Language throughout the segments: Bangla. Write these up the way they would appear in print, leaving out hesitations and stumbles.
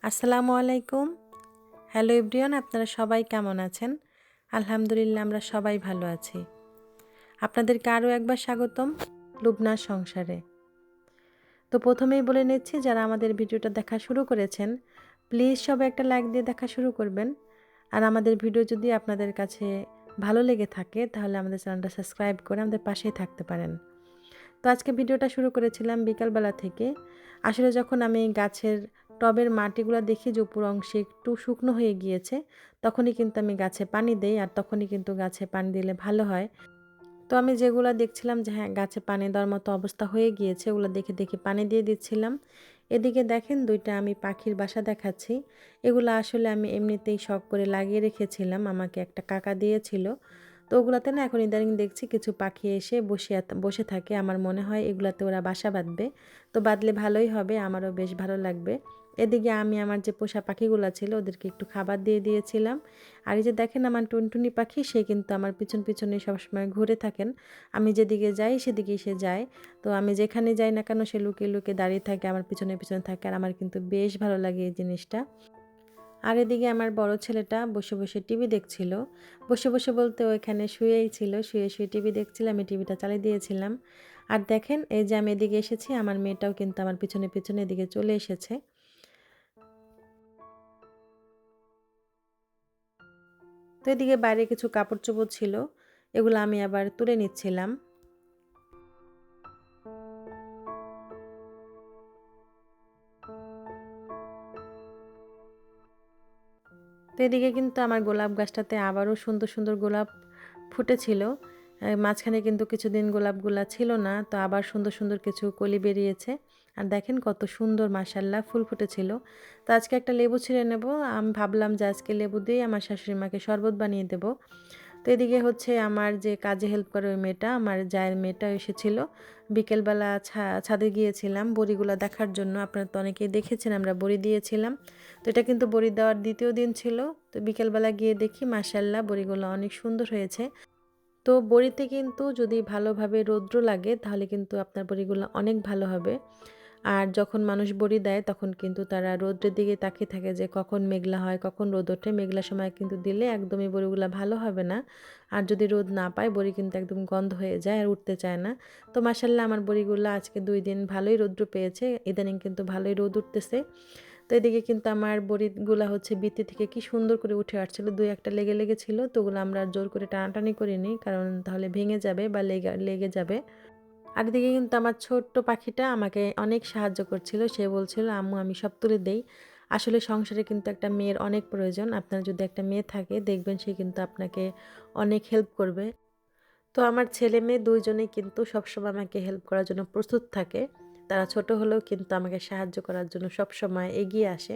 আসসালামু আলাইকুম। হ্যালো এভরিওয়ান, আপনারা সবাই কেমন আছেন? আলহামদুলিল্লাহ আমরা সবাই ভালো আছি। আপনাদেরকে আরও একবার স্বাগতম লুবনার সংসারে। তো প্রথমেই বলে নিচ্ছি, যারা আমাদের ভিডিওটা দেখা শুরু করেছেন প্লিজ সবাই একটা লাইক দিয়ে দেখা শুরু করবেন। আর আমাদের ভিডিও যদি আপনাদের কাছে ভালো লেগে থাকে তাহলে আমাদের চ্যানেলটা সাবস্ক্রাইব করে আমাদের পাশেই থাকতে পারেন। তো আজকে ভিডিওটা শুরু করেছিলাম বিকালবেলা থেকে। আসলে যখন আমি গাছের টবের মাটিগুলো দেখি যে উপর অংশে একটু শুকনো হয়ে গিয়েছে, তখনই কিন্তু আমি গাছে পানি দেই, আর তখনই কিন্তু গাছে পানি দিলে ভালো হয়। তো আমি যেগুলো দেখছিলাম যে হ্যাঁ গাছে পানি দেওয়ার মতো অবস্থা হয়ে গিয়েছে, ওগুলো দেখে দেখে পানি দিয়ে দিচ্ছিলাম। এদিকে দেখেন দুইটা আমি পাখির বাসা দেখাচ্ছি। এগুলো আসলে আমি এমনিতেই শখ করে লাগিয়ে রেখেছিলাম, আমাকে একটা কাকা দিয়েছিল। তো ওগুলাতে না এখন ইদানিং দেখছি কিছু পাখি এসে বসে থাকে। আমার মনে হয় এগুলাতে ওরা বাসা বাঁধবে। তো বাঁধলে ভালোই হবে, আমারও বেশ ভালো লাগবে। এদিকে আমি আমার যে পোষা পাখিগুলো ছিল ওদেরকে একটু খাবার দিয়ে দিয়েছিলাম। আর এই যে দেখেন আমার টুনটুনি পাখি, সে কিন্তু আমার পিছন পিছনে সবসময় ঘুরে থাকেন। আমি যেদিকে যাই সেদিকেই সে যায়। তো আমি যেখানে যাই না কেন সে লুকিয়ে লুকিয়ে দাঁড়িয়ে থাকে, আমার পিছনে পিছনে থাকে, আর আমার কিন্তু বেশ ভালো লাগে এই জিনিসটা। আর এদিকে আমার বড় ছেলেটা বসে বসে টিভি দেখছিল। বসে বসে বলতে ও এখানে শুয়েই ছিল, শুয়ে শুয়ে টিভি দেখছিল, আমি টিভিটা চালিয়ে দিয়েছিলাম। আর দেখেন এই যে আমি এদিকে এসেছি, আমার মেয়েটাও কিন্তু আমার পিছনে পিছনে এদিকে চলে এসেছে। তো এদিকে বাইরে কিছু কাপড় চোপড় ছিল, এগুলো আমি আবার তুলে নিচ্ছিলাম। তো এদিকে কিন্তু আমার গোলাপ গাছটাতে আবারও সুন্দর সুন্দর গোলাপ ফুটেছিল। মাঝখানে কিন্তু কিছুদিন গোলাপগুলা ছিল না, তো আবার সুন্দর সুন্দর কিছু কলি বেরিয়েছে। আর দেখেন কত সুন্দর মাশাল্লাহ ফুল ফুটেছিল। তো আজকে একটা লেবু ছিঁড়ে নেব। আমি ভাবলাম যে আজকে লেবু দিয়ে আমার শাশুড়ি মাকে শরবত বানিয়ে দেব। তো এদিকে হচ্ছে আমার যে কাজে হেল্প করে ওই মেয়েটা, আমার জায়ের মেয়েটা এসেছিল। বিকেলবেলা ছাদে গিয়েছিলাম বড়িগুলো দেখার জন্য। আপনারা তো অনেকেই দেখেছেন আমরা বড়ি দিয়েছিলাম। তো এটা কিন্তু বড়ি দেওয়ার দ্বিতীয় দিন ছিল। তো বিকেলবেলা গিয়ে দেখি মাশাল্লাহ বড়িগুলো অনেক সুন্দর হয়েছে। তো বড়িতে কিন্তু যদি ভালোভাবে রৌদ্র লাগে তাহলে কিন্তু আপনার বড়িগুলো অনেক ভালো হবে। আর যখন মানুষ বড়ি দেয় তখন কিন্তু তারা রৌদ্রের দিকে তাকিয়ে থাকে যে কখন মেঘলা হয়, কখন রোদ ওঠে। মেঘলা সময় কিন্তু দিলে একদমই বড়িগুলো ভালো হবে না। আর যদি রোদ না পায় বড়ি কিন্তু একদম গন্ধ হয়ে যায় আর উঠতে চায় না। তো মাশাল্লাহ আমার বড়িগুলো আজকে 2 দিন ভালোই রৌদ্র পেয়েছে, ইদানিং কিন্তু ভালোই রোদ উঠতেছে। তো এদিকে কিন্তু আমার বড়িগুলা হচ্ছে বৃত্তি থেকে কি সুন্দর করে উঠে আসছিল, দুই একটা লেগে লেগেছিল। তো ওগুলো আমরা আর জোর করে টানাটানি করিনি, কারণ তাহলে ভেঙে যাবে বা লেগে যাবে। আর এদিকে কিন্তু আমার ছোট্ট পাখিটা আমাকে অনেক সাহায্য করছিল। সে বলছিল আম্মু আমি সব তুলে দেই। আসলে সংসারে কিন্তু একটা মেয়ের অনেক প্রয়োজন। আপনার যদি একটা মেয়ে থাকে দেখবেন সে কিন্তু আপনাকে অনেক হেল্প করবে। তো আমার ছেলে মেয়ে দুইজনেই কিন্তু সবসময় আমাকে হেল্প করার জন্য প্রস্তুত থাকে। তারা ছোট হলেও কিন্তু আমাকে সাহায্য করার জন্য সবসময় এগিয়ে আসে।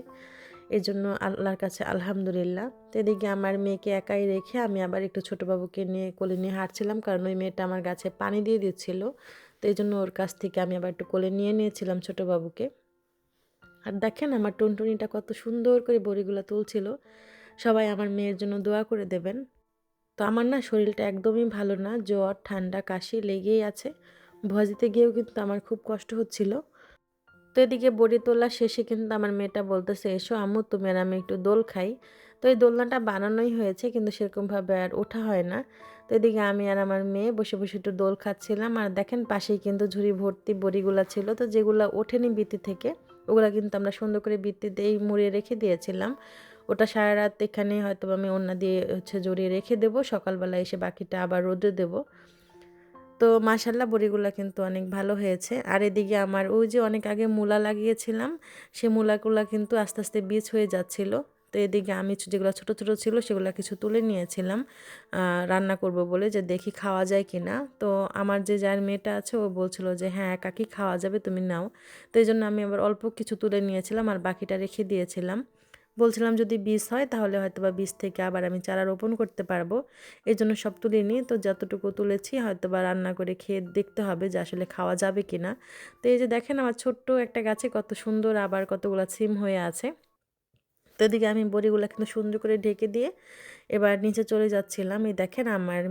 এজন্য আল্লাহর কাছে আলহামদুলিল্লাহ। তো এদিকে আমার মেয়েকে একাই রেখে আমি আবার একটু ছোট বাবুকে নিয়ে কোলে নিয়ে হাঁটছিলাম, কারণ ওই মেয়েটা আমার গাছে পানি দিয়ে দিচ্ছিল। তো এই জন্য ওর কাছ থেকে আমি আবার একটু কোলে নিয়ে নিয়েছিলাম ছোট বাবুকে। আর দেখেন আমার টুনটুনিটা কত সুন্দর করে বড়িগুলো তুলছিল। সবাই আমার মেয়ের জন্য দোয়া করে দেবেন। তো আমার না শরীরটা একদমই ভালো না, জ্বর ঠান্ডা কাশি লেগেই আছে। ভয় দিতে গিয়েও কিন্তু আমার খুব কষ্ট হচ্ছিল। তো এদিকে বড়ি তোলা শেষে কিন্তু আমার মেয়েটা বলতেছে এসো আম্মু তুমি আর আমি একটু দোল খাই। তো এই দোলনাটা বানানোই হয়েছে কিন্তু সেরকমভাবে আর ওঠা হয় না। তো এদিকে আমি আর আমার মেয়ে বসে বসে একটু দোল খাচ্ছিলাম। আর দেখেন পাশেই কিন্তু ঝুড়ি ভর্তি বড়িগুলা ছিল, তো যেগুলো ওঠেনি বৃত্তি থেকে ওগুলা কিন্তু আমরা সুন্দর করে বৃত্তিতেই মুড়িয়ে রেখে দিয়েছিলাম। ওটা সারা রাত এখানে হয়তো আমি ওড়না দিয়ে হচ্ছে জড়িয়ে রেখে দেবো, সকালবেলা এসে বাকিটা আবার রোদে দেবো। তো মাশাল্লাহ বড়িগুলা কিন্তু অনেক ভালো হয়েছে। আর এদিকে আমার ওই যে অনেক আগে মূলা লাগিয়েছিলাম, সে মূলাগুলা কিন্তু আস্তে আস্তে বীজ হয়ে যাচ্ছিল। তো এদিকে আমি যেগুলো ছোট ছোট ছিল সেগুলো কিছু তুলে নিয়েছিলাম রান্না করব বলে, যে দেখি খাওয়া যায় কি না। তো আমার যে যার মেয়েটা আছে ও বলছিল যে হ্যাঁ কাকি খাওয়া যাবে তুমি নাও। তো এই জন্য আমি আবার অল্প কিছু তুলে নিয়েছিলাম আর বাকিটা রেখে দিয়েছিলাম। বলছিলাম যদি বীজ হয় তাহলে হয়তো বা বীজ থেকে আবার আমি চারা রোপণ করতে পারবো। এই জন্য সব তুলিনি, তো যতটুকু তুলেছি হয়তো বা রান্না করে খেয়ে দেখতে হবে যে আসলে খাওয়া যাবে কি না। তো এই যে দেখেন আমার ছোট্ট একটা গাছে কত সুন্দর আবার কতগুলো সিম হয়ে আছে। তো এদিকে আমি বড়িগুলো কিন্তু সুন্দর করে ঢেকে দিয়ে এবার নিচে চলে যাচ্ছিলাম। এই দেখেন আমার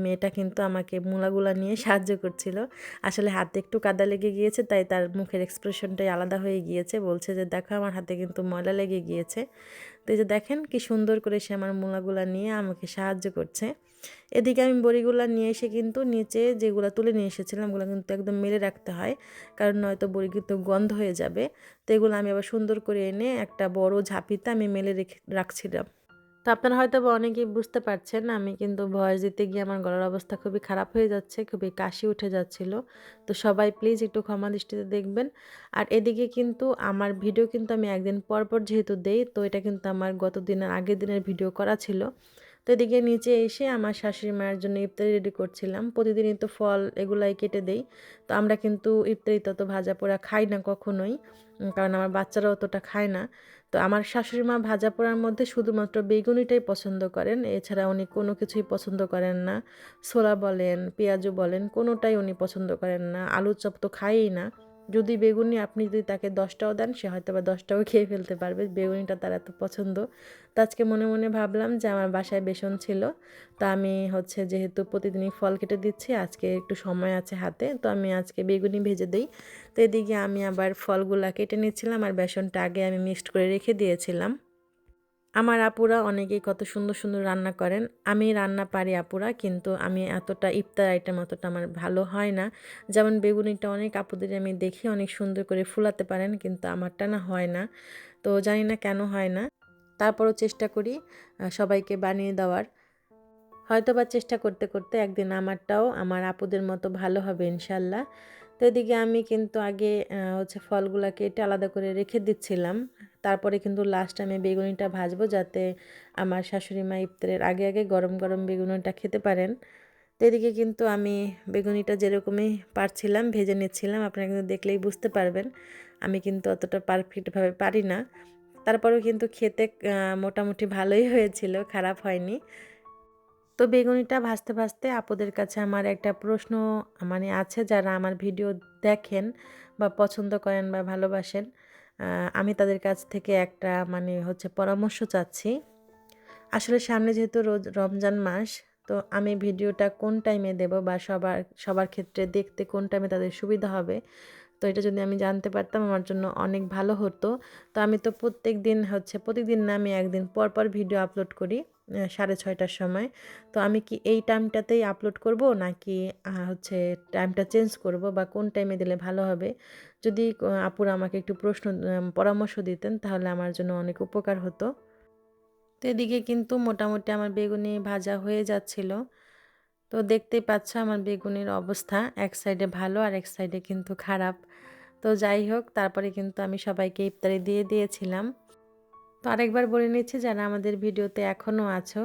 মেয়েটা কিন্তু আমাকে মূলাগুলা নিয়ে সাহায্য করছিল। আসলে হাতে একটু কাদা লেগে গিয়েছে, তাই তার মুখের এক্সপ্রেশনটাই আলাদা হয়ে গিয়েছে। বলছে যে দেখো আমার হাতে কিন্তু ময়লা লেগে গিয়েছে। তো এই যে দেখেন কি সুন্দর করে সে আমার মূলাগুলা নিয়ে আমাকে সাহায্য করছে। এদিকে আমি বড়িগুলা নিয়ে এসে কিন্তু নিচে যেগুলো তুলে নিয়ে এসেছিলাম ওগুলো কিন্তু একদম মেলে রাখতে হয়, কারণ নয়তো বড়ি কিন্তু গন্ধ হয়ে যাবে। তো এগুলো আমি আবার সুন্দর করে এনে একটা বড় ঝাঁপিতে আমি মেলে রাখছিলাম। তো আপনারা হয়তো বা অনেকেই বুঝতে পারছেন আমি কিন্তু ভয়েস দিতে গিয়ে আমার গলার অবস্থা খুবই খারাপ হয়ে যাচ্ছে, খুবই কাশি উঠে যাচ্ছিল। তো সবাই প্লিজ একটু ক্ষমা দৃষ্টিতে দেখবেন। আর এদিকে কিন্তু আমার ভিডিও কিন্তু আমি একদিন পর পর যেহেতু দেই, তো এটা কিন্তু আমার গত দিনের আগের দিনের ভিডিও করা ছিল। তো এদিকে নিচে এসে আমার শাশুড়ি মায়ের জন্য ইফতারি রেডি করছিলাম। প্রতিদিনই তো ফল এগুলাই কেটে দেই। তো আমরা কিন্তু ইফতারিতে তো ভাজা পোড়া খাই না কখনোই, কারণ আমার বাচ্চারা অতটা খায় না। তো আমার শাশুড়ি মা ভাজা পোড়ার মধ্যে শুধুমাত্র বেগুনিটাই পছন্দ করেন, এছাড়া উনি কোনো কিছুই পছন্দ করেন না। ছোলা বলেন, পেঁয়াজু বলেন, কোনোটাই উনি পছন্দ করেন না। আলুর চপ তো খায়ই না। যদি বেগুনি আপনি যদি তাকে 10টাও দেন সে হয়তো বা 10টাও খেয়ে ফেলতে পারবে, বেগুনিটা তার এত পছন্দ। তো আজকে মনে মনে ভাবলাম যে আমার বাসায় বেসন ছিল, তো আমি হচ্ছে যেহেতু প্রতিদিনই ফল কেটে দিচ্ছি, আজকে একটু সময় আছে হাতে, তো আমি আজকে বেগুনি ভেজে দিই। তো এদিকে আমি আবার ফলগুলা কেটে নিচ্ছিলাম আর বেসনটা আগে আমি মিক্সড করে রেখে দিয়েছিলাম। আমার আপুরা অনেকেই কত সুন্দর সুন্দর রান্না করেন। আমি রান্না পারি আপুরা, কিন্তু আমি এতটা ইফতার আইটেম অতটা আমার ভালো হয় না। যেমন বেগুনিটা অনেক আপুদের আমি দেখি অনেক সুন্দর করে ফুলাতে পারেন, কিন্তু আমারটা না হয় না। তো জানি না কেন হয় না। তারপরও চেষ্টা করি সবাইকে বানিয়ে দেওয়ার। হয়তোবা চেষ্টা করতে করতে একদিন আমারটাও আমার আপুদের মতো ভালো হবে ইনশাল্লাহ। তো এদিকে আমি কিন্তু আগে হচ্ছে ফলগুলা কেটে আলাদা করে রেখে দিচ্ছিলাম। তারপরে কিন্তু লাস্ট আমি বেগুনিটা ভাজবো, যাতে আমার শাশুড়ি মা ইফতারের আগে আগে গরম গরম বেগুনিটা খেতে পারেন। তো এদিকে কিন্তু আমি বেগুনিটা যেরকমই পারছিলাম ভেজে নিচ্ছিলাম। আপনারা কিন্তু দেখলেই বুঝতে পারবেন আমি কিন্তু অতটা পারফেক্টভাবে পারি না। তারপরেও কিন্তু খেতে মোটামুটি ভালোই হয়েছিল, খারাপ হয়নি। তো বেগুনিটা ভাজতে ভাজতে আপুদের কাছে আমার একটা প্রশ্ন মানে আছে, যারা আমার ভিডিও দেখেন বা পছন্দ করেন বা ভালোবাসেন, আমি তাদের কাছ থেকে একটা মানে হচ্ছে পরামর্শ চাচ্ছি। আসলে সামনে যেহেতু রমজান মাস, তো আমি ভিডিওটা কোন টাইমে দেব বা সবার সবার ক্ষেত্রে দেখতে কোন টাইমে তাদের সুবিধা হবে, তো এটা যদি আমি জানতে পারতাম আমার জন্য অনেক ভালো হতো। তো আমি তো প্রতিদিন না, আমি একদিন পর পর ভিডিও আপলোড করি 6:30টার সময়। তো আমি কি এই টাইমটাতেই আপলোড করব, নাকি হচ্ছে টাইমটা চেঞ্জ করব, বা কোন টাইমে দিলে ভালো হবে? যদি আপুরা আমাকে একটু পরামর্শ দিতেন তাহলে আমার জন্য অনেক উপকার হতো। তো এদিকে কিন্তু মোটামুটি আমার বেগুনি ভাজা হয়ে যাচ্ছিল। তো দেখতেই পাচ্ছ আমার বেগুনির অবস্থা, এক সাইডে ভালো আর এক সাইডে কিন্তু খারাপ। তো যাই হোক, তারপরে কিন্তু আমি সবাইকে ইফতারি দিয়ে দিয়েছিলাম। তো আরেকবার বলে নিচ্ছি, যারা আমাদের ভিডিওতে এখনও আছো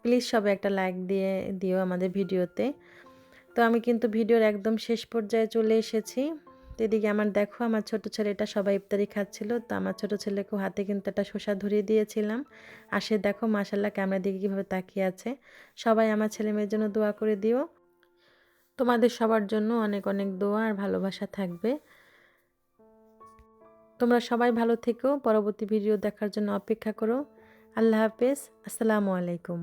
প্লিজ সবাই একটা লাইক দিয়ে দিও আমাদের ভিডিওতে। তো আমি কিন্তু ভিডিওর একদম শেষ পর্যায়ে চলে এসেছি। তো এদিকে আমার দেখো আমার ছোট ছেলেটা সবাই ইফতারি খাচ্ছিল, তো আমার ছোট ছেলেকেও হাতে কিন্তু একটা শসা ধরিয়ে দিয়েছিলাম। আর সে দেখো মাশাল্লাহ ক্যামেরার দিকে কীভাবে তাকিয়ে আছে। সবাই আমার ছেলে মেয়ের জন্য দোয়া করে দিও। তোমাদের সবার জন্য অনেক অনেক দোয়া আর ভালোবাসা থাকবে। তোমরা সবাই ভালো থেকো, পরবর্তী ভিডিও দেখার জন্য অপেক্ষা করো। আল্লাহ হাফেজ, আসসালামু আলাইকুম।